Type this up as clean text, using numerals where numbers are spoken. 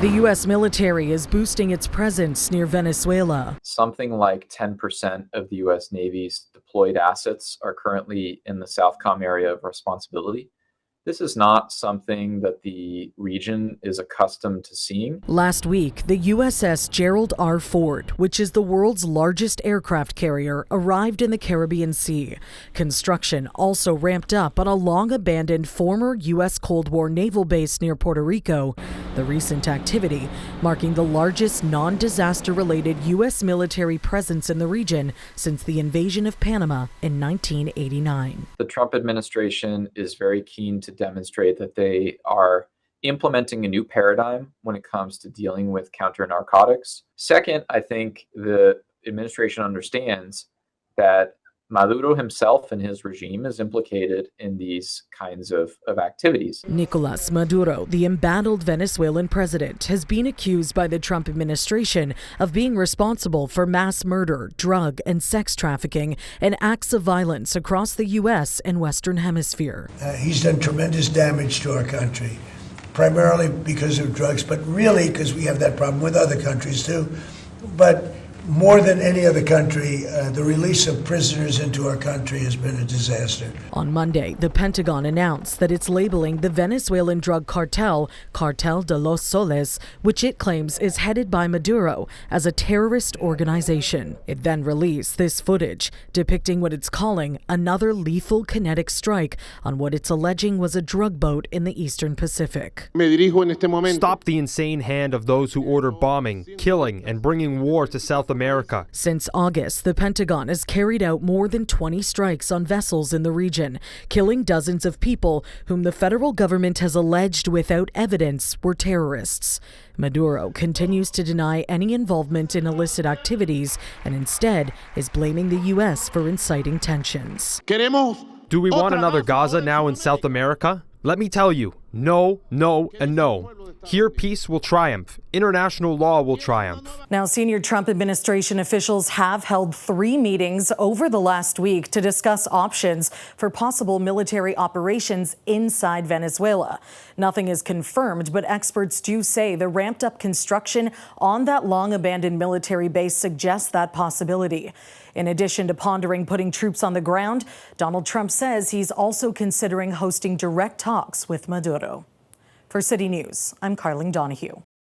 The U.S. military is boosting its presence near Venezuela. Something like 10% of the U.S. Navy's deployed assets are currently in the Southcom area of responsibility. This is not something that the region is accustomed to seeing. Last week, the USS Gerald R. Ford, which is the world's largest aircraft carrier, arrived in the Caribbean Sea. Construction also ramped up on a long-abandoned former U.S. Cold War naval base near Puerto Rico. The recent activity marking the largest non-disaster-related U.S. military presence in the region since the invasion of Panama in 1989. The Trump administration is very keen to demonstrate that they are implementing a new paradigm when it comes to dealing with counter-narcotics. Second, I think the administration understands that Maduro himself and his regime is implicated in these kinds of activities. Nicolas Maduro, the embattled Venezuelan president, has been accused by the Trump administration of being responsible for mass murder, drug and sex trafficking, and acts of violence across the U.S. and Western Hemisphere. He's done tremendous damage to our country, primarily because of drugs, but really because we have that problem with other countries too. But more than any other country, the release of prisoners into our country has been a disaster. On Monday, the Pentagon announced that it's labeling the Venezuelan drug cartel, Cartel de los Soles, which it claims is headed by Maduro, as a terrorist organization. It then released this footage depicting what it's calling another lethal kinetic strike on what it's alleging was a drug boat in the Eastern Pacific. Stop the insane hand of those who order bombing, killing, and bringing war to South America. Since August, the Pentagon has carried out more than 20 strikes on vessels in the region, killing dozens of people whom the federal government has alleged without evidence were terrorists. Maduro continues to deny any involvement in illicit activities and instead is blaming the U.S. for inciting tensions. Do we want another Gaza now in South America? Let me tell you, no, no, and no. Here, peace will triumph. International law will triumph. Now, senior Trump administration officials have held 3 meetings over the last week to discuss options for possible military operations inside Venezuela. Nothing is confirmed, but experts do say the ramped up construction on that long-abandoned military base suggests that possibility. In addition to pondering putting troops on the ground, Donald Trump says he's also considering hosting direct talks with Maduro. For City News, I'm Karling Donoghue.